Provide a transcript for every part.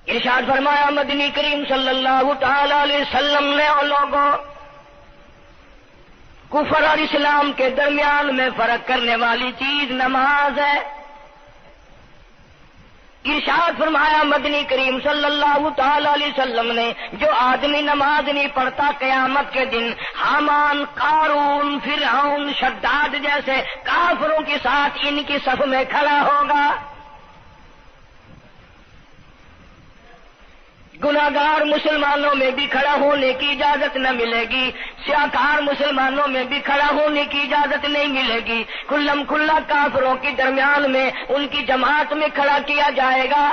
ارشاد فرمایا مدنی کریم صلی اللہ تعالی علیہ وسلم نے اور لوگوں کفر اور اسلام کے درمیان میں فرق کرنے والی چیز نماز ہے۔ ارشاد فرمایا مدنی کریم صلی اللہ تعالی علیہ وسلم نے جو آدمی نماز نہیں پڑھتا قیامت کے دن حامان، قارون، فرعون، شداد جیسے کافروں کے ساتھ ان کی صف میں کھڑا ہوگا۔ گناہگار مسلمانوں میں بھی کھڑا ہونے کی اجازت نہ ملے گی، سیاکار مسلمانوں میں بھی کھڑا ہونے کی اجازت نہیں ملے گی، کھلم کھلا کافروں کے درمیان میں ان کی جماعت میں کھڑا کیا جائے گا۔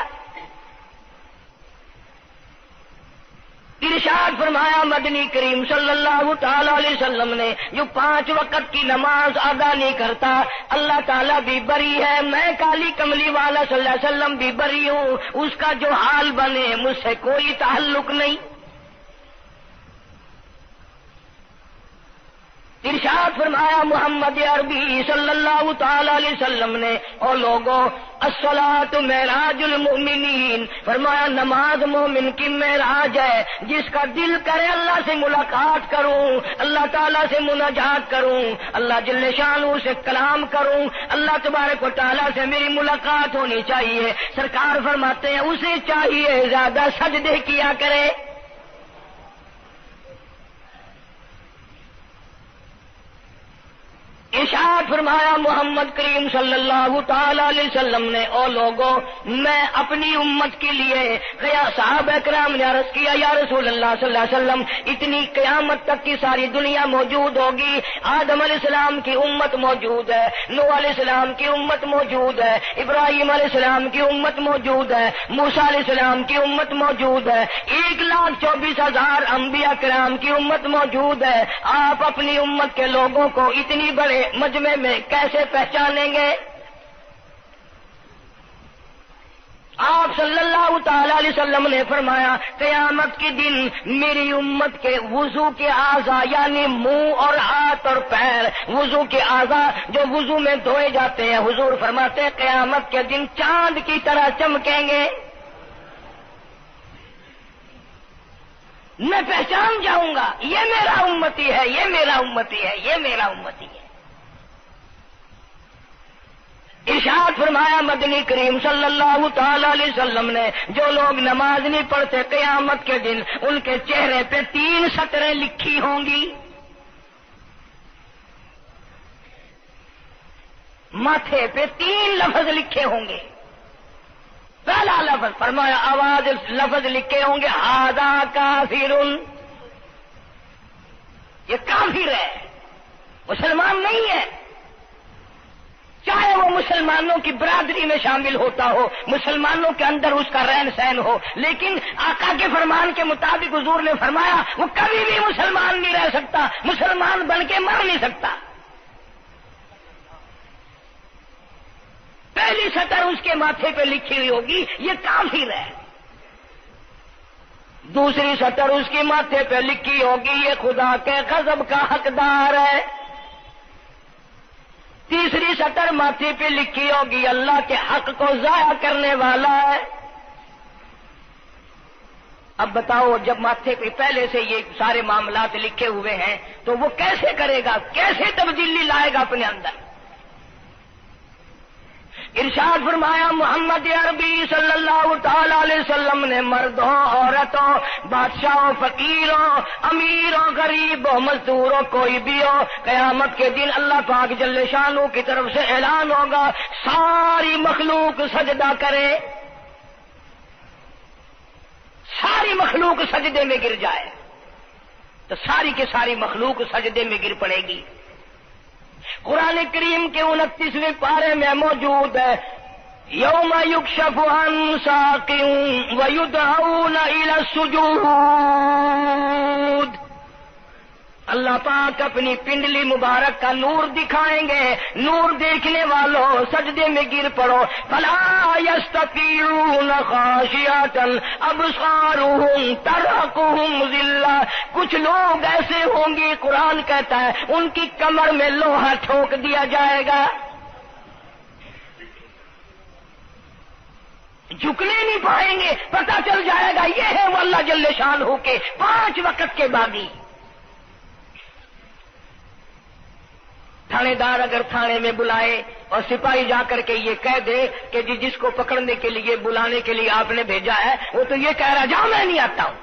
ارشاد فرمایا مدنی کریم صلی اللہ تعالی علیہ وسلم نے جو 5 وقت کی نماز ادا نہیں کرتا اللہ تعالیٰ بھی بری ہے، میں کالی کملی والا صلی اللہ علیہ وسلم بھی بری ہوں، اس کا جو حال بنے مجھ سے کوئی تعلق نہیں۔ ارشاد فرمایا محمد عربی صلی اللہ تعالی علیہ وسلم نے اور لوگوں الصلاۃ معراج المؤمنین، فرمایا نماز مومن کی معراج ہے، جس کا دل کرے اللہ سے ملاقات کروں، اللہ تعالیٰ سے مناجات کروں، اللہ جل شانہ سے کلام کروں، اللہ تبارک و تعالیٰ سے میری ملاقات ہونی چاہیے۔ سرکار فرماتے ہیں اسے چاہیے زیادہ سجدے کیا کرے۔ ارشاد فرمایا محمد کریم صلی اللہ تعالی علیہ وسلم نے او لوگوں میں اپنی امت کے لیے صحابہ کرام نے عرض کیا یا رسول اللہ صلی اللہ علیہ وسلم اتنی قیامت تک کی ساری دنیا موجود ہوگی، آدم علیہ السلام کی امت موجود ہے، نوح علیہ السلام کی امت موجود ہے، ابراہیم علیہ السلام کی امت موجود ہے، موسیٰ علیہ السلام کی امت موجود ہے، 1,24,000 انبیاء کرام کی امت موجود ہے، آپ اپنی امت کے لوگوں کو اتنی بڑے مجمع میں کیسے پہچانیں گے؟ آپ صلی اللہ تعالی علیہ وسلم نے فرمایا قیامت کے دن میری امت کے وضو کے اعضاء یعنی منہ اور ہاتھ اور پیر، وضو کے اعضاء جو وضو میں دھوئے جاتے ہیں، حضور فرماتے ہیں قیامت کے دن چاند کی طرح چمکیں گے، میں پہچان جاؤں گا یہ میرا امتی ہے، یہ میرا امتی ہے، یہ میرا امتی ہے۔ ارشاد فرمایا مدنی کریم صلی اللہ تعالی علیہ وسلم نے جو لوگ نماز نہیں پڑھتے قیامت کے دن ان کے چہرے پہ 3 سطریں لکھی ہوں گی، ماتھے پہ 3 لفظ لکھے ہوں گے۔ پہلا لفظ فرمایا آواز لفظ لکھے ہوں گے ھذا کافر، یہ کافر ہے، مسلمان نہیں ہے، چاہے وہ مسلمانوں کی برادری میں شامل ہوتا ہو، مسلمانوں کے اندر اس کا رہن سہن ہو، لیکن آقا کے فرمان کے مطابق حضور نے فرمایا وہ کبھی بھی مسلمان نہیں رہ سکتا، مسلمان بن کے مر نہیں سکتا۔ پہلی سطر اس کے ماتھے پہ لکھی ہوئی ہوگی یہ کافر ہے، دوسری سطر اس کے ماتھے پہ لکھی ہوگی یہ خدا کے غضب کا حقدار ہے، تیسری سطر ماتھے پہ لکھی ہوگی اللہ کے حق کو ضائع کرنے والا ہے۔ اب بتاؤ جب ماتھے پہ پہلے سے یہ سارے معاملات لکھے ہوئے ہیں تو وہ کیسے کرے گا، کیسے تبدیلی لائے گا اپنے اندر؟ ارشاد فرمایا محمد عربی صلی اللہ تعالی علیہ وسلم نے مردوں، عورتوں، بادشاہوں، فقیروں، امیروں، غریبوں، مزدوروں، کوئی بھی ہو، قیامت کے دن اللہ پاک جل شانہ کی طرف سے اعلان ہوگا ساری مخلوق سجدہ کرے، ساری مخلوق سجدے میں گر جائے تو ساری کی ساری مخلوق سجدے میں گر پڑے گی۔ قرآن کریم کے 29ویں پارے میں موجود ہے یوم یکشف عن ساق ویدعون الی السجود، اللہ پاک اپنی پنڈلی مبارک کا نور دکھائیں گے، نور دیکھنے والوں سجدے میں گر پڑو، فلا یستطیعون خاشعۃ ابصارهم ترهقهم ذلہ، کچھ لوگ ایسے ہوں گے قرآن کہتا ہے ان کی کمر میں لوہا ٹھوک دیا جائے گا، جھکنے نہیں پائیں گے، پتہ چل جائے گا یہ ہے وہ اللہ جل شانہ کے 5 وقت کے باغی۔ تھانے دار اگر تھانے میں بلائے اور سپاہی جا کر کے یہ کہہ دے کہ جس کو پکڑنے کے لیے بلانے کے لیے آپ نے بھیجا ہے وہ تو یہ کہہ رہا جاؤ میں نہیں آتا ہوں۔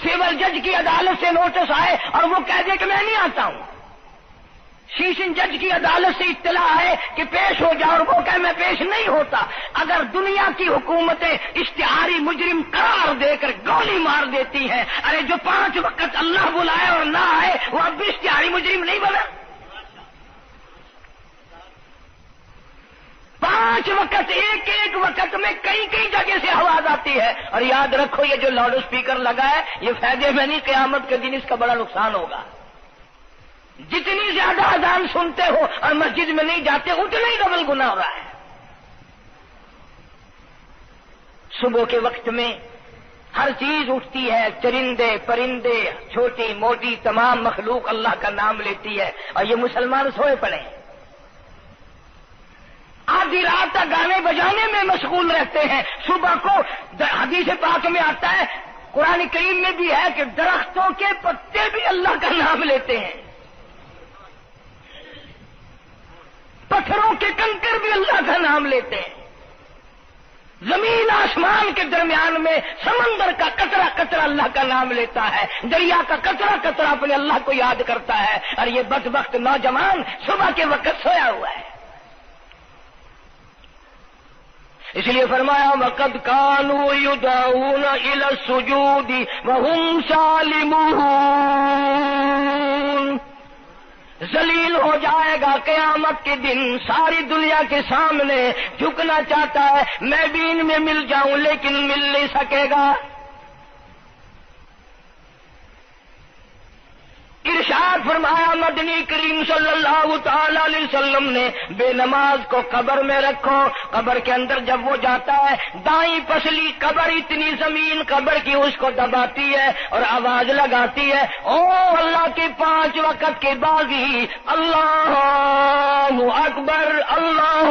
سول جج کی عدالت سے نوٹس آئے اور وہ کہہ دے کہ میں نہیں آتا ہوں۔ سیشن جج کی عدالت سے اطلاع ہے کہ پیش ہو جاؤ اور وہ کہے میں پیش نہیں ہوتا۔ اگر دنیا کی حکومتیں اشتہاری مجرم قرار دے کر گولی مار دیتی ہیں، ارے جو 5 وقت اللہ بلائے اور نہ آئے وہ اب بھی اشتہاری مجرم نہیں بنا؟ 5 وقت ایک وقت میں کئی جگہ سے آواز آتی ہے۔ اور یاد رکھو یہ جو لاؤڈ اسپیکر لگا ہے یہ فائدے میں نہیں، قیامت کے دن اس کا بڑا نقصان ہوگا۔ جتنی زیادہ اذان سنتے ہو اور مسجد میں نہیں جاتے اتنا ہی ڈبل گناہ ہو رہا ہے۔ صبح کے وقت میں ہر چیز اٹھتی ہے، چرندے پرندے چھوٹی موٹی تمام مخلوق اللہ کا نام لیتی ہے، اور یہ مسلمان سوئے پڑے ہیں، آدھی رات تک گانے بجانے میں مشغول رہتے ہیں۔ صبح کو حدیث پاک میں آتا ہے، قرآن کریم میں بھی ہے کہ درختوں کے پتے بھی اللہ کا نام لیتے ہیں، پتھروں کے کنکر بھی اللہ کا نام لیتے ہیں، زمین آسمان کے درمیان میں سمندر کا قطرہ قطرہ اللہ کا نام لیتا ہے، دریا کا قطرہ قطرہ اپنے اللہ کو یاد کرتا ہے، اور یہ بدبخت نوجوان صبح کے وقت سویا ہوا ہے۔ اس لیے فرمایا وَقَدْ كَانُوا يُدْعَوْنَ إِلَى السُّجُودِ وَهُمْ سَالِمُونَ۔ ذلیل ہو جائے گا قیامت کے دن، ساری دنیا کے سامنے جھکنا چاہتا ہے میں بھی ان میں مل جاؤں لیکن مل نہیں سکے گا۔ ارشاد فرمایا مدنی کریم صلی اللہ تعالی علیہ وسلم نے بے نماز کو قبر میں رکھو، قبر کے اندر جب وہ جاتا ہے دائیں پسلی قبر اتنی زمین قبر کی اس کو دباتی ہے اور آواز لگاتی ہے او اللہ کے 5 وقت کے باغی، اللہ اکبر اللہ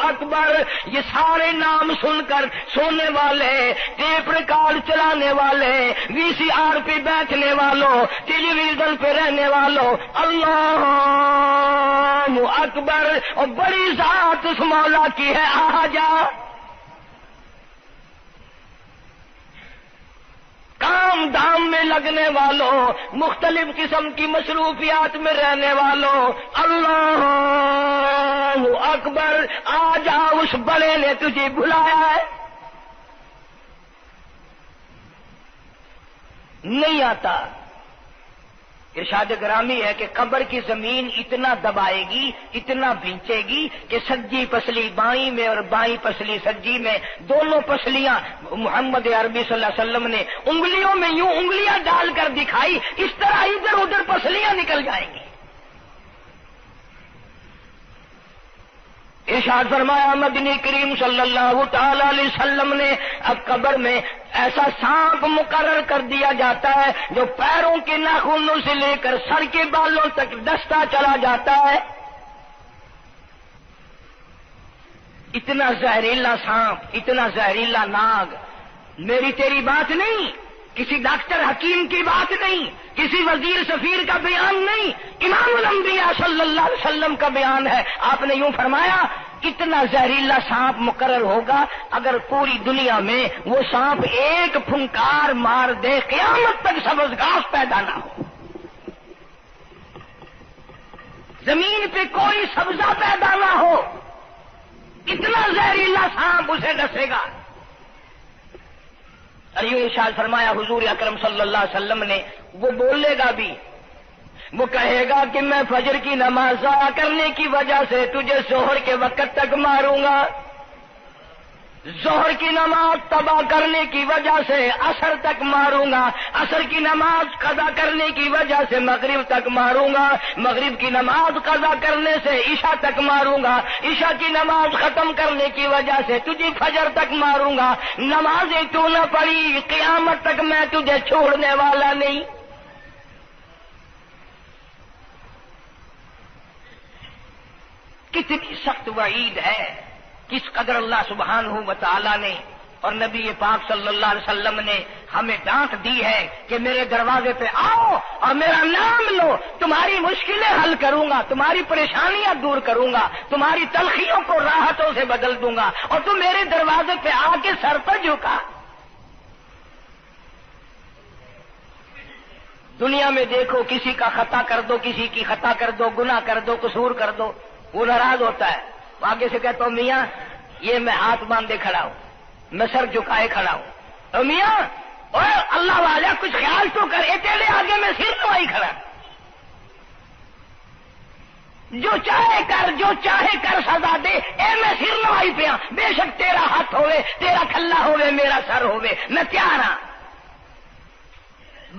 اکبر۔ یہ سارے نام سن کر سونے والے، ٹیپ ریکارڈ چلانے والے، وی سی آر پہ بیٹھنے والوں، ٹیلی ویژن پہ رہنے والوں اللہ اکبر، اور بڑی ذات اس مولا کی ہے آ جا۔ کام دام میں لگنے والوں، مختلف قسم کی مصروفیات میں رہنے والوں اللہ اکبر، آ جا اس بڑے نے تجھے بلایا ہے، نہیں آتا۔ ارشاد گرامی ہے کہ قبر کی زمین اتنا دبائے گی، اتنا بھینچے گی کہ سجی پسلی بائیں میں اور بائیں پسلی سجی میں دونوں پسلیاں محمد عربی صلی اللہ علیہ وسلم نے انگلیوں میں یوں انگلیاں ڈال کر دکھائی، اس طرح ادھر ادھر پسلیاں نکل جائیں گی۔ ارشاد فرمایا مدنی کریم صلی اللہ تعالی علیہ وسلم نے اب قبر میں ایسا سانپ مقرر کر دیا جاتا ہے جو پیروں کے ناخنوں سے لے کر سر کے بالوں تک ڈستا چلا جاتا ہے۔ اتنا زہریلا سانپ، اتنا زہریلا ناگ، میری تیری بات نہیں، کسی ڈاکٹر حکیم کی بات نہیں، کسی وزیر سفیر کا بیان نہیں، امام الانبیاء صلی اللہ علیہ وسلم کا بیان ہے۔ آپ نے یوں فرمایا کتنا زہریلا سانپ مقرر ہوگا اگر پوری دنیا میں وہ سانپ ایک پھنکار مار دے قیامت تک سبز گھاس پیدا نہ ہو، زمین پہ کوئی سبزہ پیدا نہ ہو، اتنا زہریلا سانپ اسے ڈسے گا۔ اور یوں ارشاد فرمایا حضور اکرم صلی اللہ علیہ وسلم نے، وہ بولے گا بھی، وہ کہے گا کہ میں فجر کی نماز ضائع کرنے کی وجہ سے تجھے ظہر کے وقت تک ماروں گا، ظہر کی نماز تباہ کرنے کی وجہ سے عصر تک ماروں گا، عصر کی نماز قضا کرنے کی وجہ سے مغرب تک ماروں گا، مغرب کی نماز قضا کرنے سے عشاء تک ماروں گا، عشاء کی نماز ختم کرنے کی وجہ سے تجھے فجر تک ماروں گا، نمازیں تو نہ پڑھی قیامت تک میں تجھے چھوڑنے والا نہیں۔ اتنی سخت وعید ہے، کس قدر اللہ سبحانہ و تعالی نے اور نبی پاک صلی اللہ علیہ وسلم نے ہمیں ڈانٹ دی ہے کہ میرے دروازے پہ آؤ اور میرا نام لو، تمہاری مشکلیں حل کروں گا، تمہاری پریشانیاں دور کروں گا، تمہاری تلخیوں کو راحتوں سے بدل دوں گا، اور تم میرے دروازے پہ آ کے سر پر جھکا۔ دنیا میں دیکھو، کسی کا خطا کر دو، کسی کی خطا کر دو، گناہ کر دو، قصور کر دو، وہ ناراض ہوتا ہے، وہ آگے سے کہتا ہوں میاں یہ میں ہاتھ باندھے کھڑا ہوں، میں سر جھکائے کھڑا ہوں، اور میاں اور اللہ والا کچھ خیال تو کر، تیرے آگے میں سر نوائی کھڑا، جو چاہے کر، جو چاہے کر سزا دے، میں سر نوائی پہ ہاں، بے شک تیرا ہاتھ ہوئے، تیرا کھلا ہوئے، میرا سر ہوئے، میں تیار ہاں۔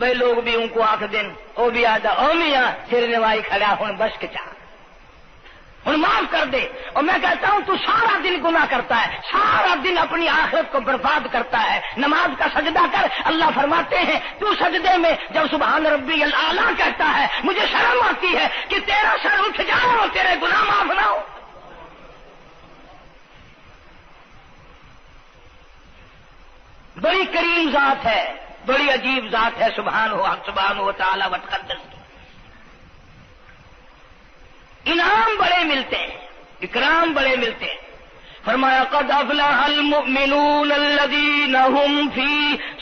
بھائی لوگ بھی ان کو آنکھ دن، وہ بھی آدھا او میاں سر نوائی کھڑا ہوں، بس کے چاہ ہوں معاف کر دے۔ اور میں کہتا ہوں تو سارا دن گناہ کرتا ہے، سارا دن اپنی آخرت کو برباد کرتا ہے، نماز کا سجدہ کر، اللہ فرماتے ہیں تو سجدے میں جب سبحان ربی الاعلیٰ کہتا ہے مجھے شرم آتی ہے کہ تیرا سر اٹھ جائے اور تیرے گناہ معاف نہ ہو۔ بڑی کریم ذات ہے، بڑی عجیب ذات ہے سبحانہ و تعالی و تقدس کی۔ انعام بڑے ملتے ہیں، اکرام بڑے ملتے ہیں۔ فرمایا قد افلح المؤمنون الذین هم فی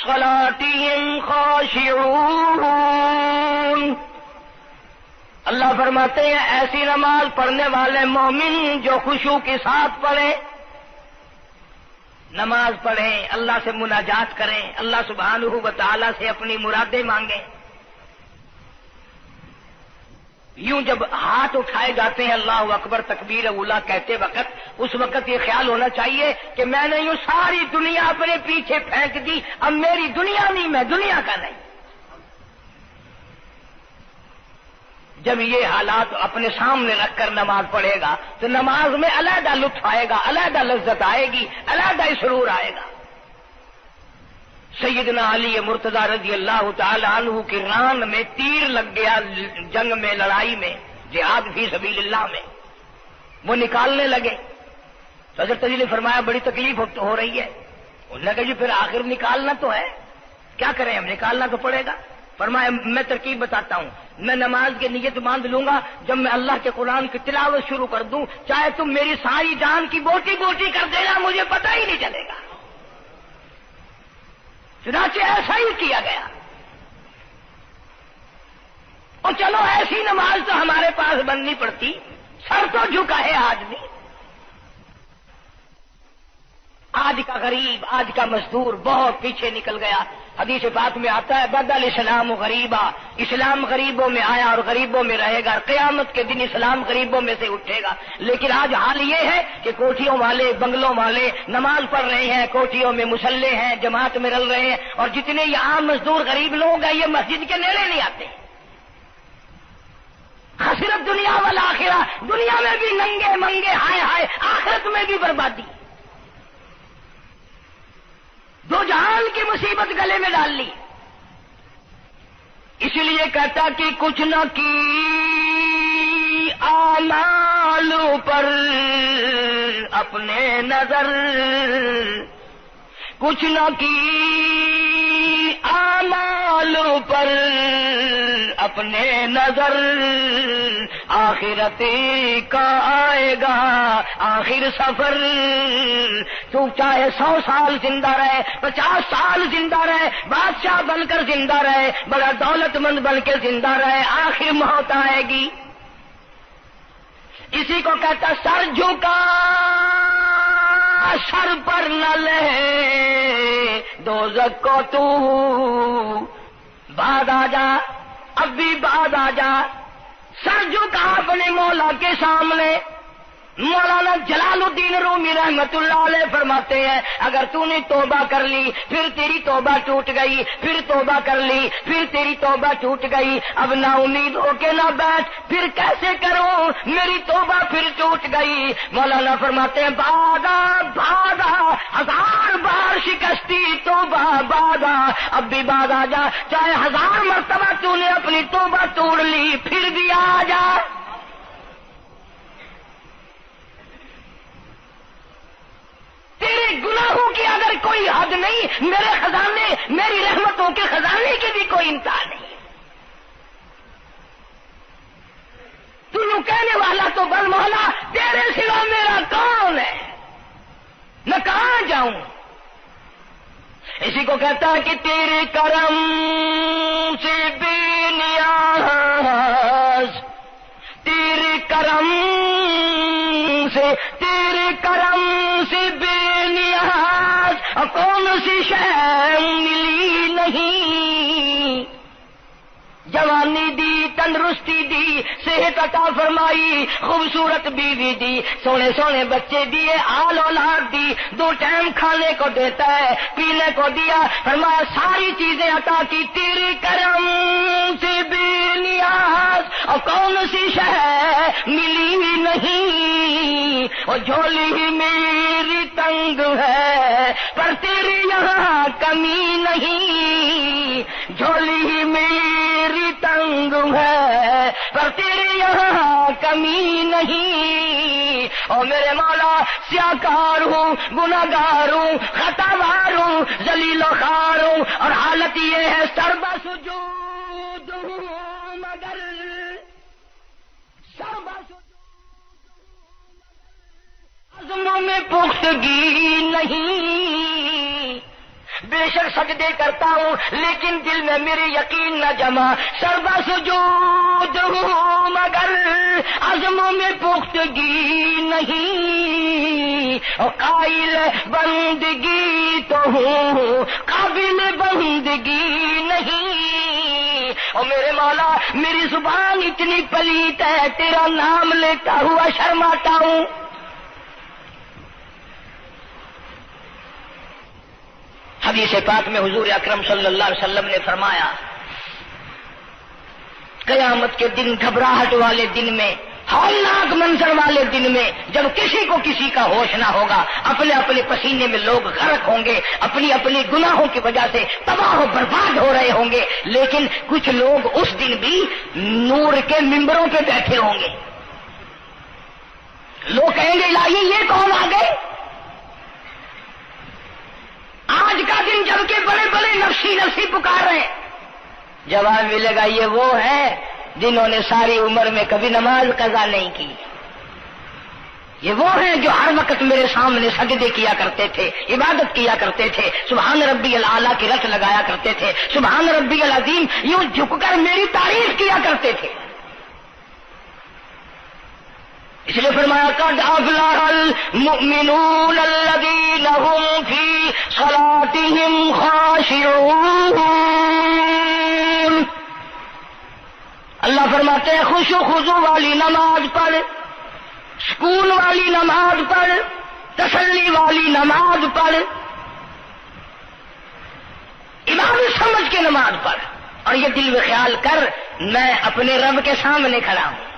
صلاتهم خاشعون۔ اللہ فرماتے ہیں ایسی نماز پڑھنے والے مومن جو خشوع کے ساتھ پڑھیں، نماز پڑھیں، اللہ سے مناجات کریں، اللہ سبحانہ و تعالی سے اپنی مرادیں مانگیں۔ یوں جب ہاتھ اٹھائے جاتے ہیں اللہ اکبر تکبیر اولا کہتے وقت، اس وقت یہ خیال ہونا چاہیے کہ میں نے یوں ساری دنیا اپنے پیچھے پھینک دی، اب میری دنیا نہیں، میں دنیا کا نہیں۔ جب یہ حالات اپنے سامنے رکھ کر نماز پڑھے گا تو نماز میں علیحدہ لطف آئے گا، علیحدہ لذت آئے گی، علیحدہ سرور آئے گا۔ سیدنا علی مرتضی رضی اللہ تعالی عنہ کی ران میں تیر لگ گیا، جنگ میں، لڑائی میں، جہاد فی سبیل اللہ میں، وہ نکالنے لگے تو حضرت علی نے فرمایا بڑی تکلیف ہو رہی ہے۔ انہوں نے کہا جی پھر آخر نکالنا تو ہے، کیا کریں ہم، نکالنا تو پڑے گا۔ فرمایا میں ترکیب بتاتا ہوں، میں نماز کی نیت باندھ لوں گا، جب میں اللہ کے قرآن کی تلاوت شروع کر دوں چاہے تم میری ساری جان کی بوٹی بوٹی کر دینا، مجھے پتہ ہی نہیں چلے گا۔ چنانچہ ایسا ہی کیا گیا۔ اور چلو ایسی نماز تو ہمارے پاس بننی پڑتی، سر تو جھکا ہے آدمی۔ آج کا غریب، آج کا مزدور بہت پیچھے نکل گیا۔ حدیث پاک میں آتا ہے بدل اسلام غریبا، اسلام غریبوں میں آیا اور غریبوں میں رہے گا، قیامت کے دن اسلام غریبوں میں سے اٹھے گا۔ لیکن آج حال یہ ہے کہ کوٹھیوں والے، بنگلوں والے نماز پڑھ رہے ہیں، کوٹھیوں میں مصلے ہیں، جماعت میں رل رہے ہیں، اور جتنے یہ عام مزدور غریب لوگ ہیں یہ مسجد کے نیڑے نہیں آتے۔ خسرت دنیا والآخرہ، دنیا میں بھی ننگے منگے، ہائے ہائے، آخرت میں بھی بربادی، دو جہان کی مصیبت گلے میں ڈال لی۔ اس لیے کہتا کہ کچھ نہ کی اعمال پر اپنے نظر، کچھ نہ کی اعمال پر اپنے نظر، آخرت کا آئے گا آخر سفر۔ تو چاہے 100 سال زندہ رہے، 50 سال زندہ رہے، بادشاہ بن کر زندہ رہے، بڑا دولت مند بن کے زندہ رہے، آخر موت آئے گی۔ اسی کو کہتا سر جھکا سر پر نہ لے دوزخ کو تو، بعد آ جا، اب بھی بعد آ جا، سر جھکا اپنے مولا کے سامنے۔ مولانا جلال الدین رومی رحمت اللہ علیہ فرماتے ہیں اگر تو نے توبہ کر لی، پھر تیری توبہ ٹوٹ گئی، پھر توبہ کر لی، پھر تیری توبہ ٹوٹ گئی، اب نا امید ہو کے نہ بیٹھ، پھر کیسے کروں، میری توبہ پھر ٹوٹ گئی۔ مولانا فرماتے ہیں بادا بادا، 1000 بار شکستی توبہ بادا، اب بھی بعد آ جا، چاہے 1000 مرتبہ تو نے اپنی توبہ توڑ لی، پھر بھی آ جا۔ نعمتوں کی اگر کوئی حد نہیں، میرے خزانے، میری رحمتوں کے خزانے کی بھی کوئی انتہا نہیں۔ تو یوں کہنے والا تو بل مولا تیرے سوا میرا کون ہے، میں کہاں جاؤں؟ اسی کو کہتا ہے کہ تیرے کرم سے بے نیاز، تیرے کرم سے بے نیاز، کون سی شے ملی نہیں، جوانی دی، تندرستی دی، صحت عطا فرمائی، خوبصورت بیوی دی، سونے سونے بچے دیے، آل اولاد دی، 2 ٹائم کھانے کو دیتا ہے، پینے کو دیا، فرمایا ساری چیزیں عطا کی، تیرے کرم سے بے نیاز، اور کون سی شے ملی نہیں، اور جھولی ہی میری تنگ ہے پر تیرے یہاں کمی نہیں، جھولی ہی میری تنگ ہے پر تیرے یہاں کمی نہیں، اور میرے مولا سیاکار ہوں، گناہگار ہوں، خطاوار ہوں، ذلیل و خوار ہوں، اور حالت یہ ہے سربا سجود ہوں، مگر سربا عزموں میں پختگی نہیں، بے شک سجدے کرتا ہوں لیکن دل میں میرے یقین نہ جمع، سربا سجود ہوں مگر عزموں میں پختگی نہیں، اور قائل بندگی تو ہوں قابل بندگی نہیں، اور میرے مولا میری زبان اتنی پلیت ہے تیرا نام لیتا ہوا شرماتا ہوں۔ حدیث پاک میں حضور اکرم صلی اللہ علیہ وسلم نے فرمایا قیامت کے دن، گھبراہٹ والے دن میں، ہولناک منظر والے دن میں، جب کسی کو کسی کا ہوش نہ ہوگا، اپنے اپنے پسینے میں لوگ غرق ہوں گے، اپنی اپنی گناہوں کی وجہ سے تباہ و برباد ہو رہے ہوں گے، لیکن کچھ لوگ اس دن بھی نور کے ممبروں پہ بیٹھے ہوں گے، لوگ کہیں گے الہی یہ کون آ گئے؟ آج کا دن جبکہ بڑے بڑے نفسی پکار رہے ہیں، جواب ملے گا یہ وہ ہے جنہوں نے ساری عمر میں کبھی نماز قضا نہیں کی، یہ وہ ہیں جو ہر وقت میرے سامنے سجدے کیا کرتے تھے، عبادت کیا کرتے تھے، سبحان ربی الاعلیٰ کی رٹ لگایا کرتے تھے، سبحان ربی العظیم یوں جھک کر میری تعریف کیا کرتے تھے۔ اس لیے فرمایا قد افلح المؤمنون الذین هم فی صلاتهم خاشعون، اللہ فرماتے ہیں خشوع خضوع والی نماز پڑھ، سکون والی نماز پڑھ، تسلی والی نماز پڑھ، عبادت سمجھ کے نماز پڑھ، اور یہ دل میں خیال کر میں اپنے رب کے سامنے کھڑا ہوں،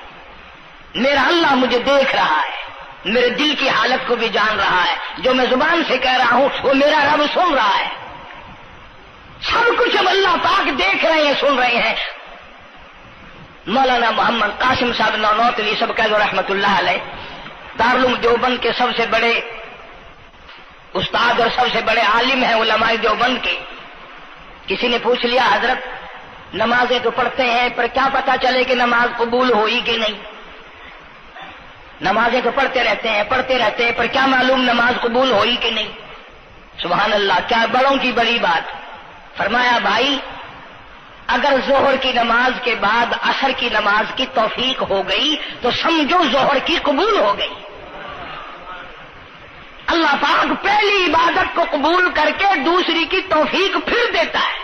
میرا اللہ مجھے دیکھ رہا ہے، میرے دل کی حالت کو بھی جان رہا ہے، جو میں زبان سے کہہ رہا ہوں وہ میرا رب سن رہا ہے، سب کچھ اب اللہ پاک دیکھ رہے ہیں، سن رہے ہیں۔ مولانا محمد قاسم صاحب نانوتوی سب کہہ دو رحمت اللہ علیہ، دارالعلوم دیوبند کے سب سے بڑے استاد اور سب سے بڑے عالم ہیں علماء دیوبند کے۔ کسی نے پوچھ لیا حضرت نمازیں تو پڑھتے ہیں پر کیا پتا چلے کہ نماز قبول ہوئی کہ نہیں؟ نمازیں تو پڑھتے رہتے ہیں پر کیا معلوم نماز قبول ہوئی کہ نہیں؟ سبحان اللہ، کیا بڑوں کی بڑی بات۔ فرمایا بھائی اگر ظہر کی نماز کے بعد عصر کی نماز کی توفیق ہو گئی تو سمجھو ظہر کی قبول ہو گئی۔ اللہ پاک پہلی عبادت کو قبول کر کے دوسری کی توفیق پھر دیتا ہے۔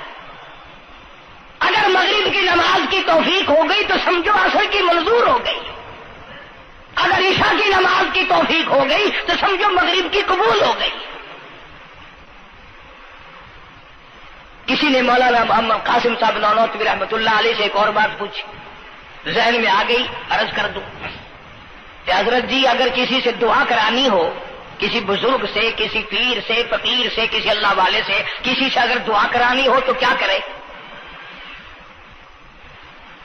اگر مغرب کی نماز کی توفیق ہو گئی تو سمجھو عصر کی منظور ہو گئی، اگر عشاء کی نماز کی توفیق ہو گئی تو سمجھو مغرب کی قبول ہو گئی۔ کسی نے مولانا محمد قاسم صاحب نانوتوی رحمۃ اللہ علیہ سے ایک اور بات پوچھی، ذہن میں آ گئی، عرض کر دوں کہ حضرت جی اگر کسی سے دعا کرانی ہو، کسی بزرگ سے، کسی پیر سے، فقیر سے، کسی اللہ والے سے، کسی سے اگر دعا کرانی ہو تو کیا کرے؟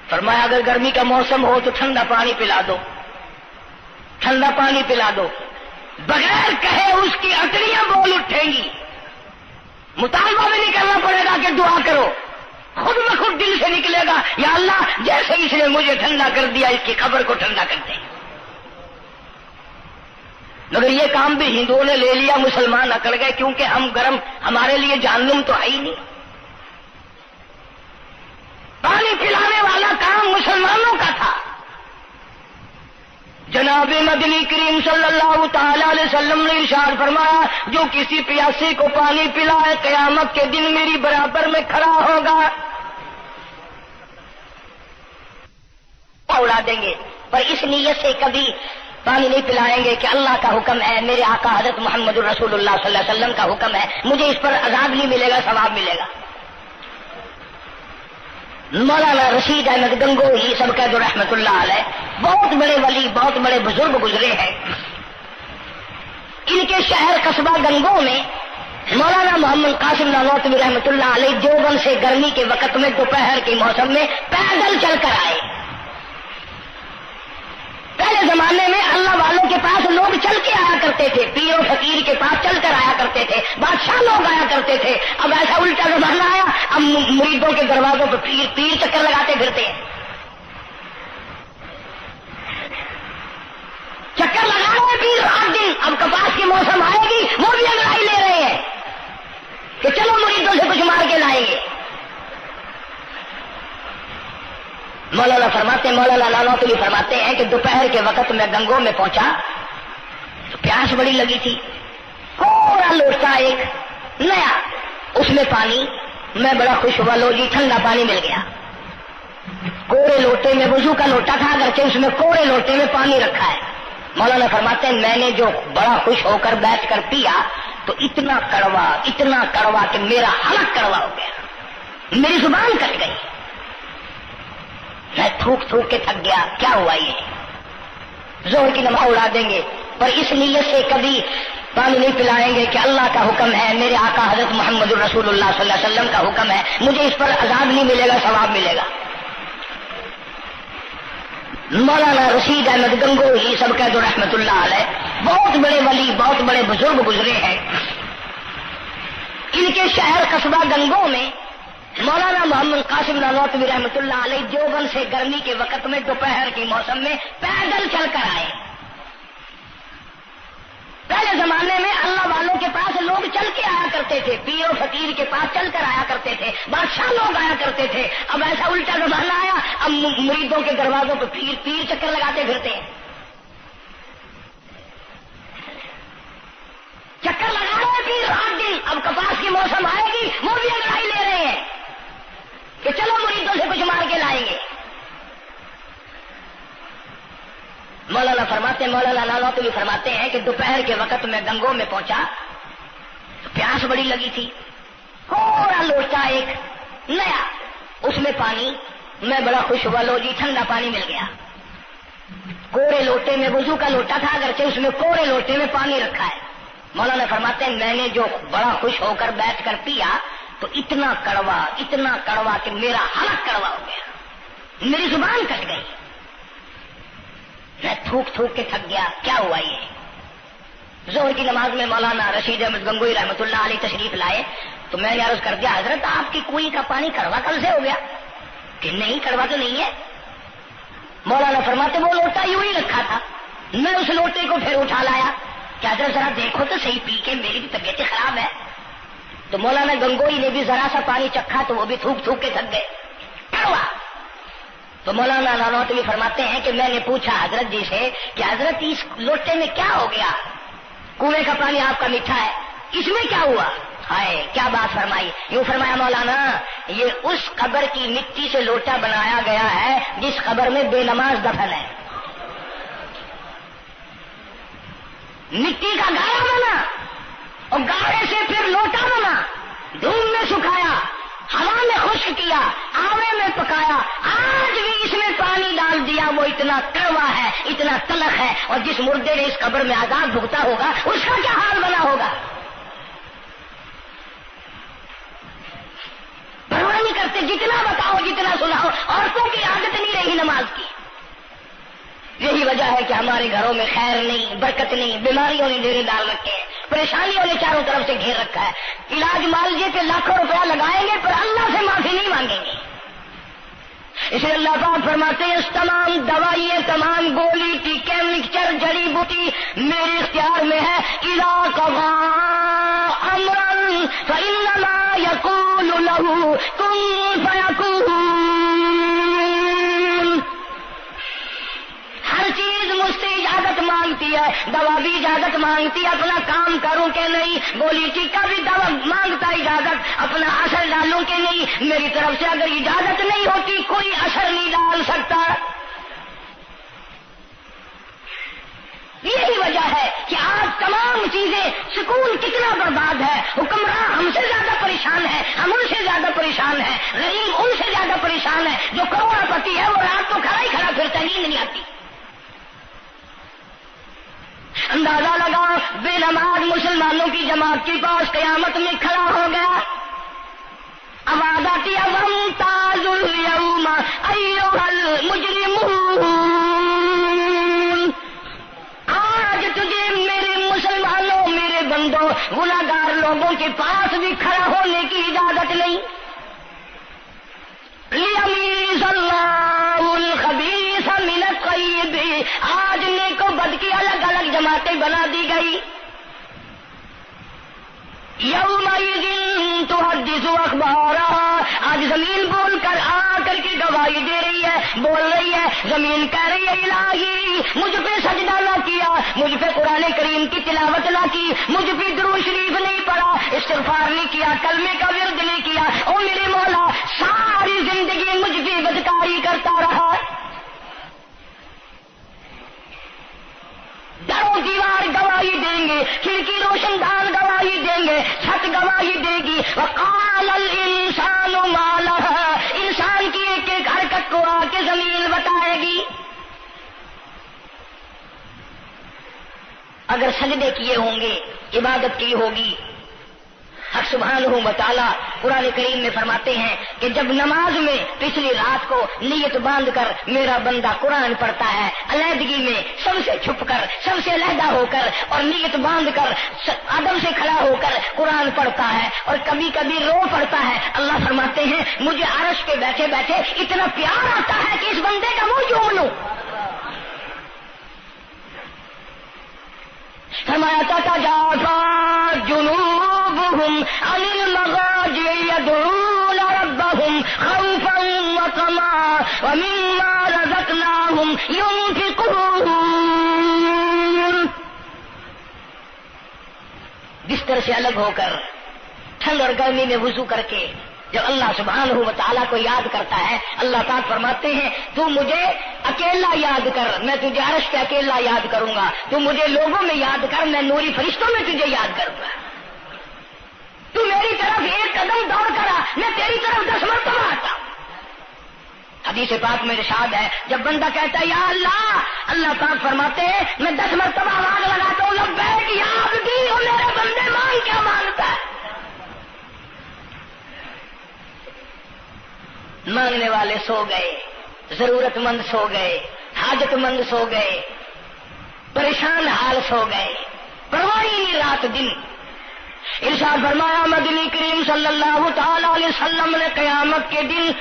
فرمایا اگر گرمی کا موسم ہو تو ٹھنڈا پانی پلا دو، ٹھنڈا پانی پلا دو، بغیر کہے اس کی اٹریاں بول اٹھیں گی، سے نکلے گا یا اللہ جیسے اس نے مجھے ٹھنڈا کر دیا اس کی قبر کو ٹھنڈا کر دے. مگر یہ کام بھی ہندوؤں نے لے لیا, مسلمان اکڑ گئے کیونکہ ہم گرم, ہمارے لیے جہنم تو ہے ہی نہیں. پانی پلانے والا کام مسلمانوں کا تھا. جناب مدنی کریم صلی اللہ تعالی علیہ وسلم نے ارشاد فرمایا جو کسی پیاسے کو پانی پلائے قیامت کے دن میری برابر میں کھڑا ہوگا. اڑا دیں گے پر اس نیت سے کبھی پانی نہیں پلائیں گے کہ اللہ کا حکم ہے, میرے آقا حضرت محمد الرسول اللہ صلی اللہ علیہ وسلم کا حکم ہے, مجھے اس پر عذاب نہیں ملے گا, ثواب ملے گا. مولانا رشید احمد گنگوہی سب کا جو رحمت اللہ علیہ, بہت بڑے ولی, بہت بڑے بزرگ گزرے ہیں. ان کے شہر قصبہ گنگو میں مولانا محمد قاسم نانوتوی رحمت اللہ علیہ دیوبند سے گرمی کے وقت میں دوپہر کے موسم میں پیدل چل کر آئے. پہلے زمانے میں اللہ والوں کے پاس لوگ چل کے آیا کرتے تھے, پیر و فقیر کے پاس چل کر آیا کرتے تھے, بادشاہ لوگ آیا کرتے تھے. اب ایسا الٹا زمانہ آیا, اب مریدوں کے دروازوں پہ پیر چکر لگاتے پھرتے ہیں. چکر لگا رہے پیر رات دن. اب کپاس کی موسم آئے گی وہ بھی انگڑائی لے رہے ہیں کہ چلو مریدوں سے کچھ مار کے لائیں گے. مولانا نانوتوی فرماتے ہیں کہ دوپہر کے وقت میں گنگو میں پہنچا تو پیاس بڑی لگی تھی. پورا لوٹا ایک نیا, اس میں پانی, میں بڑا خوش ہوا, لو جی ٹھنڈا پانی مل گیا. کوڑے لوٹے میں, وضو کا لوٹا تھا اگرچہ اس میں کوڑے لوٹے میں پانی رکھا ہے. مولانا فرماتے ہیں میں نے جو بڑا خوش ہو کر بیٹھ کر پیا تو اتنا کڑوا کہ میرا حلق کڑوا ہو گیا, میری زبان کٹ گئی, میں تھوک کے تھک گیا. کیا ہوا یہ زہر کی نماز اڑا دیں گے پر اس نیت سے کبھی پانی نہیں پلائیں گے کہ اللہ کا حکم ہے, میرے آقا حضرت محمد الرسول اللہ صلی اللہ علیہ وسلم کا حکم ہے, مجھے اس پر عذاب نہیں ملے گا, ثواب ملے گا. مولانا رشید احمد گنگوہی سب کا جو رحمت اللہ علیہ, بہت بڑے ولی, بہت بڑے بزرگ گزرے ہیں. ان کے شہر قصبہ گنگو میں مولانا محمد قاسم نانوتوی رحمت اللہ علیہ دیوبند سے گرمی کے وقت میں دوپہر کے موسم میں پیدل چل کر آئے. پہلے زمانے میں اللہ والوں کے پاس لوگ چل کے آیا کرتے تھے, پیر و فقیر کے پاس چل کر آیا کرتے تھے, بادشاہ لوگ آیا کرتے تھے. اب ایسا الٹا زمانہ آیا, اب مریدوں کے دروازوں پہ پیر چکر لگاتے پھرتے ہیں. چکر لگا رہے پیر رات دن. اب کپاس کی موسم آئے گی وہ بھی انگڑائی لے رہے ہیں کہ چلو مریدوں سے کچھ مار کے لائیں گے. مولانا نانوتوی فرماتے ہیں کہ دوپہر کے وقت میں گنگو میں پہنچا تو پیاس بڑی لگی تھی. پورا لوٹا ایک نیا, اس میں پانی, میں بڑا خوش ہوا, لو جی ٹھنڈا پانی مل گیا. کوڑے لوٹے میں, وضو کا لوٹا تھا اگرچہ اس میں کوڑے لوٹے میں پانی رکھا ہے. مولانا فرماتے ہیں میں نے جو بڑا خوش ہو کر بیٹھ کر پیا تو اتنا کڑوا کہ میرا حلق کڑوا ہو گیا, میری زبان کٹ گئی, میں تھوک کے تھک گیا. کیا ہوا یہ زہر کی نماز میں مولانا رشید احمد گنگوہی رحمت اللہ علیہ تشریف لائے تو میں نے عرض کر دیا حضرت آپ کی کنویں کا پانی کڑوا کل سے ہو گیا؟ کہ نہیں کڑوا تو نہیں ہے. مولانا فرماتے وہ لوٹا یوں ہی رکھا تھا, میں اس لوٹے کو پھر اٹھا لایا کہ حضرت ذرا دیکھو تو صحیح پی کے, میری بھی طبیعت خراب ہے. تو مولانا گنگوہی نے بھی ذرا سا پانی چکھا تو وہ بھی تھوک کے تھک گئے, کڑوا. تو مولانا نانوتوی فرماتے ہیں کہ میں نے پوچھا حضرت جی سے کہ حضرت اس لوٹے میں کیا ہو گیا, کنویں کا پانی آپ کا میٹھا ہے, اس میں کیا ہوا؟ ہائے کیا بات فرمائی. یوں فرمایا مولانا یہ اس قبر کی مٹی سے لوٹا بنایا گیا ہے جس قبر میں بے نماز دفن ہے. مٹی کا گاڑا بنا اور گاڑے سے پھر لوٹا بنا, دھوپ میں سکھایا, ہوا میں خشک کیا, آوے میں پکایا, آج بھی اس میں پانی ڈال دیا, وہ اتنا کڑوا ہے, اتنا تلخ ہے, اور جس مردے نے اس قبر میں عذاب بھگتا ہوگا اس کا کیا حال بنا ہوگا. پرواہ نہیں کرتے, جتنا بتاؤ جتنا سناؤ. عورتوں کی عادت نہیں رہی نماز کی. یہی وجہ ہے کہ ہمارے گھروں میں خیر نہیں, برکت نہیں, بیماریوں نے ڈیرے ڈال رکھے ہیں, پریشانیوں نے چاروں طرف سے گھیر رکھا ہے. علاج معالجے پہ لاکھوں روپیہ لگائیں گے پر اللہ سے معافی نہیں مانگیں گے. اسے اللہ پاک فرماتے ہیں اس تمام دوائیں، تمام گولی ٹیکے مکسچر جڑی بوٹی میرے اختیار میں ہے. اذا قضى امرا فانما يقول له كن فيكون. ہر چیز مجھ سے اجازت مانگتی ہے، دوا بھی اجازت مانگتی ہے اپنا کام کروں کہ نہیں، گولی ٹیکا بھی دوا مانگتا اجازت اپنا اثر ڈالوں کہ نہیں. میری طرف سے اگر اجازت نہیں ہوتی کوئی اثر نہیں ڈال سکتا. یہی وجہ ہے کہ آج تمام چیزیں، سکون کتنا برباد ہے. حکمراں ہم سے زیادہ پریشان ہے، ہم ان سے زیادہ پریشان ہے، غریب ان سے زیادہ پریشان ہے. جو کروڑ پتی ہے وہ رات کو کھڑا ہی کھڑا پھرتا، نیند نہیں آتی. اندازہ لگا بے نماز مسلمانوں کی جماعت کے پاس قیامت میں کھڑا ہو گیا. آواز آتی ہے وامتاز اليوم ایھا المجرمون. آج تجھے میرے مسلمانوں، میرے بندوں، گناہگار لوگوں کے پاس بھی کھڑا ہونے کی اجازت نہیں. لیمیز اللہ الخبیث من الطیب. آج نیک و بد کی الگ الگ جماعتیں بنا دی گئی. یومئذ تحدث اخبارہا. آج زمین بول کر آ کر کے گواہی دے رہی ہے، بول رہی ہے. زمین کہہ رہی ہے الہی مجھ پہ سجدہ نہ کیا، مجھ پہ قرآن کریم کی تلاوت نہ کی، مجھ پہ درود شریف نہیں پڑھا، استغفار نہیں کیا، کلمے کا ورد نہیں کیا. او میرے مولا ساری زندگی مجھ پہ بدکاری کرتا رہا. دروں دیوار گواہی دیں گے، کھڑکی روشن دان گواہی دیں گے، چھت گواہی دے گی. وقال الانسان ما لها. انسان کی ایک ایک حرکت کو آ کے زمین بتائے گی. اگر سجدے کیے ہوں گے، عبادت کی ہوگی. حق سبحانہ و تعالیٰ قرآن کریم میں فرماتے ہیں کہ جب نماز میں پچھلی رات کو نیت باندھ کر میرا بندہ قرآن پڑھتا ہے، علیحدگی میں سب سے چھپ کر، سب سے علیحدہ ہو کر اور نیت باندھ کر ادب سے کھڑا ہو کر قرآن پڑھتا ہے اور کبھی کبھی رو پڑتا ہے. اللہ فرماتے ہیں مجھے عرش پہ بیٹھے بیٹھے اتنا پیار آتا ہے کہ اس بندے کا منہ چوم لوں. فرمایا تتجافى جنوبهم عن المضاجع يدعون ربهم خوفا وطمعا ومما رزقناهم ينفقون. بستر سے الگ ہو کر ٹھنڈ اور گرمی میں وضو کر کے جب اللہ سبحانہ و تعالیٰ کو یاد کرتا ہے، اللہ پاک فرماتے ہیں تو مجھے اکیلا یاد کر، میں تجھے عرش پہ اکیلا یاد کروں گا. تو مجھے لوگوں میں یاد کر، میں نوری فرشتوں میں تجھے یاد کروں گا. تو میری طرف ایک قدم دوڑ کر آ، میں تیری طرف 10 مرتبہ آتا. حدیث پاک میں ارشاد ہے جب بندہ کہتا ہے یا اللہ، اللہ پاک فرماتے ہیں میں 10 مرتبہ آواز لگاتا ہوں لبیک یا عبدی. اور میرے بندے مانگ کیا مانگتا ہے؟ مانگنے والے سو گئے، ضرورت مند سو گئے، حاجت مند سو گئے، پریشان حال سو گئے، پرواہ نہیں رات دن. ارشاد فرمایا مدنی کریم صلی اللہ تعالی علیہ وسلم نے قیامت کے دن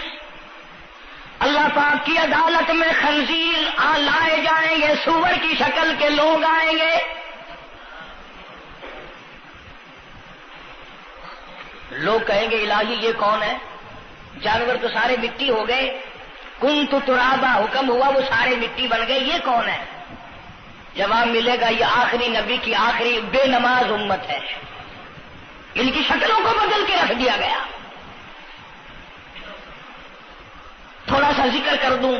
اللہ پاک کی عدالت میں خنزیر لائے جائیں گے، سور کی شکل کے لوگ آئیں گے. لوگ کہیں گے الہی یہ کون ہے؟ جانور تو سارے مٹی ہو گئے، کنت ترابا حکم ہوا وہ سارے مٹی بن گئے، یہ کون ہے؟ جواب ملے گا یہ آخری نبی کی آخری بے نماز امت ہے، ان کی شکلوں کو بدل کے رکھ دیا گیا. تھوڑا سا ذکر کر دوں،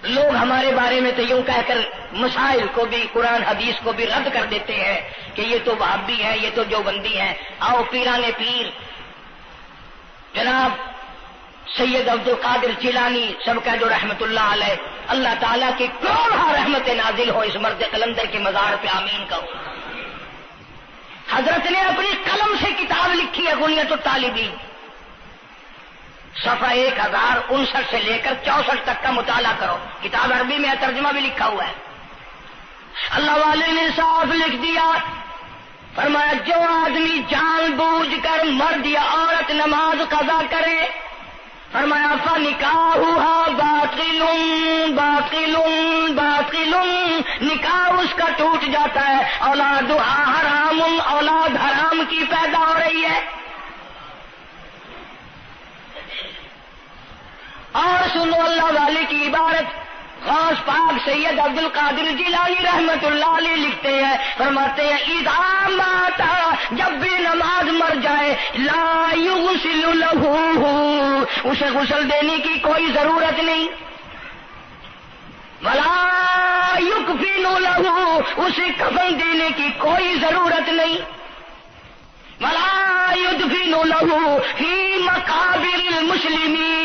لوگ ہمارے بارے میں تو یوں کہہ کر مسائل کو بھی، قرآن حدیث کو بھی رد کر دیتے ہیں کہ یہ تو وہابی ہے، یہ تو دیوبندی ہے. آؤ پیران پیر جناب سید عبد القادر جیلانی سب کا جو رحمت اللہ علیہ، اللہ تعالیٰ کی کروڑہ رحمت نازل ہو اس مرد قلندر کے مزار پہ آمین کہو. حضرت نے اپنی قلم سے کتاب لکھی ہے غنیت الطالبین، صفحہ 1059 سے لے کر 64 تک کا مطالعہ کرو. کتاب عربی میں ترجمہ بھی لکھا ہوا ہے. اللہ والے نے صاف لکھ دیا، فرمایا جو آدمی جان بوجھ کر مرد یا عورت نماز قضا کرے فرمایا فنکاحها باطل باطل باطل، نکاح اس کا ٹوٹ جاتا ہے، اولادها حرام، اولاد حرام کی پیدا ہو رہی ہے۔ اور سنو اللہ والے کی عبارت، غوث پاک سید عبد القادر جیلانی رحمت اللہ علیہ لکھتے ہیں، فرماتے ہیں اذا مات، جب بھی نماز مر جائے، لا یغسل لہ، اسے غسل دینے کی کوئی ضرورت نہیں، ولا یکفن لہ، اسے کفن دینے کی کوئی ضرورت نہیں، ولا یدفن لہ فی مقابر المسلمین۔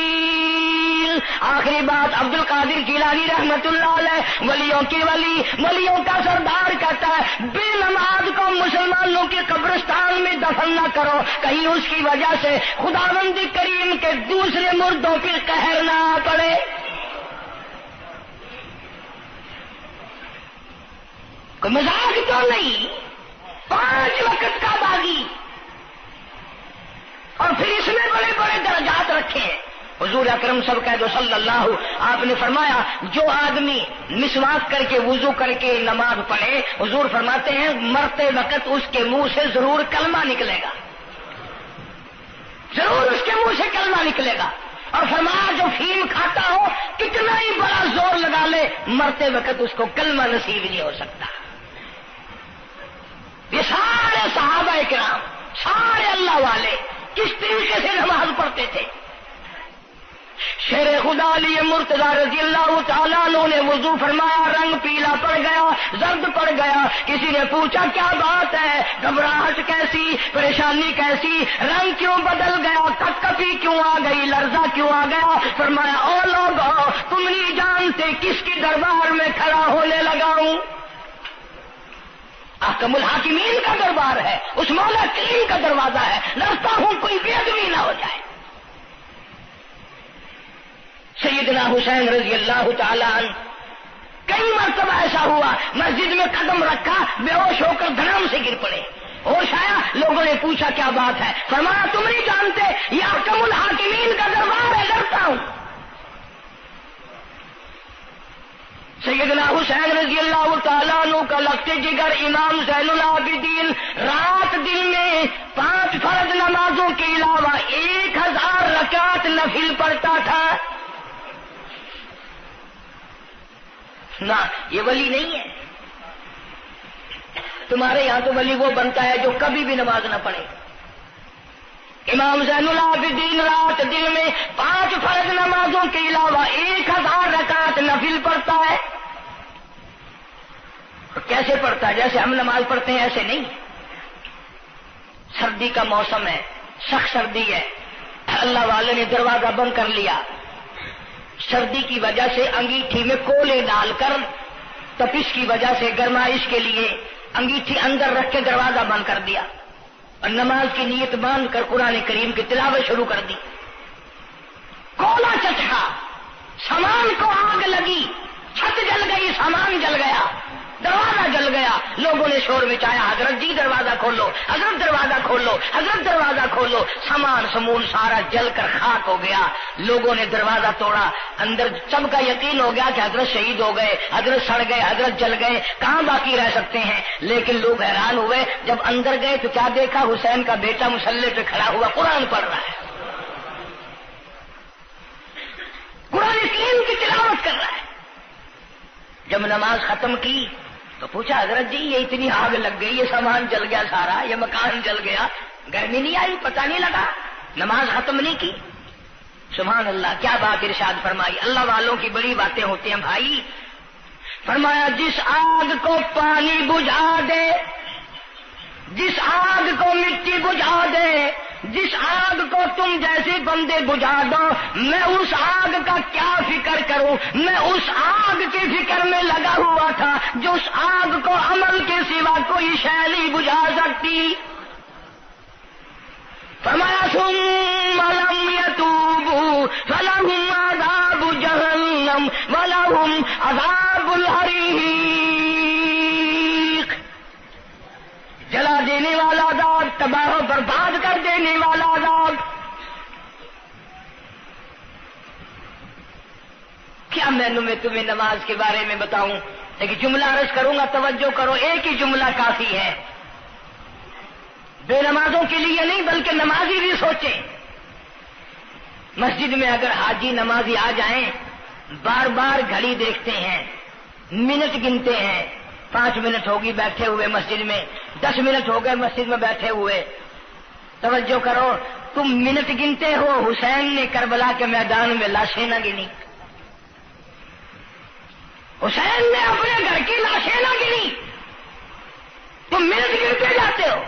آخری بات عبد القادر جیلانی رحمت اللہ علیہ، ولیوں کی ولی، ولیوں کا سردار کہتا ہے بے نماز کو مسلمانوں کے قبرستان میں دفن نہ کرو، کہیں اس کی وجہ سے خداوند کریم کے دوسرے مردوں پہ قہر نہ پڑے۔ کوئی مذاق تو نہیں، 5 وقت کا باغی، اور پھر اس میں بڑے بڑے درجات رکھے ہیں۔ حضور اکرم صلی اللہ، آپ نے فرمایا جو آدمی مسواک کر کے وضو کر کے نماز پڑھے، حضور فرماتے ہیں مرتے وقت اس کے منہ سے ضرور کلمہ نکلے گا، ضرور اس کے منہ سے کلمہ نکلے گا۔ اور فرمایا جو فیم کھاتا ہو کتنا ہی بڑا زور لگا لے، مرتے وقت اس کو کلمہ نصیب نہیں ہو سکتا۔ یہ سارے صحابہ کرام، سارے اللہ والے کس طریقے سے نماز پڑھتے تھے۔ شیر خدا علی مرتضی رضی اللہ تعالیٰ عنہ نے وضو فرمایا، رنگ پیلا پڑ گیا، زرد پڑ گیا، کسی نے پوچھا کیا بات ہے، گھبراہٹ کیسی، پریشانی کیسی، رنگ کیوں بدل گیا، کپکپی کیوں آ گئی، لرزہ کیوں آ گیا؟ فرمایا او لوگو، تم نہیں جانتے کس کی دربار میں کھڑا ہونے لگا ہوں۔ احکم الحاکمین کا دربار ہے، اس مولا کریم کا دروازہ ہے، ڈرتا ہوں کوئی بے ادبی نہ ہو جائے۔ سیدنا حسین رضی اللہ تعالیٰ عنہ، کئی مرتبہ ایسا ہوا مسجد میں قدم رکھا، بے ہوش ہو کر دھڑام سے گر پڑے، ہوش آیا، لوگوں نے پوچھا کیا بات ہے، فرمایا تم نہیں جانتے یہ احکم الحاکمین کا دربار ہے، ڈرتا ہوں۔ سیدنا حسین رضی اللہ تعالیٰ عنہ کا لگتے جگر امام زین العابدین رات دن میں 5 فرض نمازوں کے علاوہ 1000 رکعت نفل پڑھتا تھا۔ نہ یہ ولی نہیں ہے، تمہارے یہاں تو ولی وہ بنتا ہے جو کبھی بھی نماز نہ پڑھے۔ امام زین العابدین رات دن میں 5 فرض نمازوں کے علاوہ 1000 رکعت نفل پڑھتا ہے۔ کیسے پڑھتا ہے؟ جیسے ہم نماز پڑھتے ہیں ایسے نہیں۔ سردی کا موسم ہے، سخت سردی ہے، اللہ والے نے دروازہ بند کر لیا، سردی کی وجہ سے انگیٹھی میں کولے ڈال کر، تپش کی وجہ سے گرمائش کے لیے انگیٹھی اندر رکھ کے دروازہ بند کر دیا، اور نماز کی نیت باندھ کر قرآن کریم کی تلاوت شروع کر دی۔ کولا چچا، سامان کو آگ لگی، چھت جل گئی، سامان جل گیا، دروازہ جل گیا، لوگوں نے شور مچایا، حضرت جی دروازہ کھولو، حضرت دروازہ کھولو، حضرت دروازہ کھولو، سامان سمون سارا جل کر خاک ہو گیا۔ لوگوں نے دروازہ توڑا، اندر سب کا یقین ہو گیا کہ حضرت شہید ہو گئے، حضرت سڑ گئے، حضرت جل گئے، کہاں باقی رہ سکتے ہیں؟ لیکن لوگ حیران ہوئے، جب اندر گئے تو کیا دیکھا؟ حسین کا بیٹا مصلی پہ کھڑا ہوا قرآن پڑھ رہا ہے، قرآن کریم کی تلاوت کر رہا ہے۔ جب نماز ختم کی تو پوچھا حضرت جی یہ اتنی آگ لگ گئی، یہ سامان جل گیا سارا، یہ مکان جل گیا، گرمی نہیں آئی، پتہ نہیں لگا، نماز ختم نہیں کی؟ سبحان اللہ، کیا بات ارشاد فرمائی۔ اللہ والوں کی بڑی باتیں ہوتی ہیں بھائی۔ فرمایا جس آگ کو پانی بجھا دے، جس آگ کو مٹی بجھا دے، جس آگ کو تم جیسے بندے بجھا دو، میں اس آگ کا کیا فکر کروں؟ میں اس آگ کی فکر میں لگا ہوا تھا جو اس آگ کو عمل کے سوا کوئی شے نہیں بجھا سکتی۔ فرمایا ثم لم يتوبوا فلهم عذاب جہنم ولهم عذاب الحریق، جلا دینے والا عذاب، تباہ و برباد کر دینے والا عذاب۔ تمہیں نماز کے بارے میں بتاؤں، لیکن جملہ عرض کروں گا، توجہ کرو، ایک ہی جملہ کافی ہے، بے نمازوں کے لیے نہیں بلکہ نمازی بھی سوچیں۔ مسجد میں اگر حاجی نمازی آ جائیں، بار بار گھڑی دیکھتے ہیں، منٹ گنتے ہیں، 5 منٹ ہوگی بیٹھے ہوئے مسجد میں، 10 منٹ ہو گئے مسجد میں بیٹھے ہوئے، توجہ کرو، تم منٹ گنتے ہو، حسین نے کربلا کے میدان میں لاشیں نہ گنی، حسین نے اپنے گھر کی لاشیں نہ گنی، تم منٹ گنتے جاتے ہو۔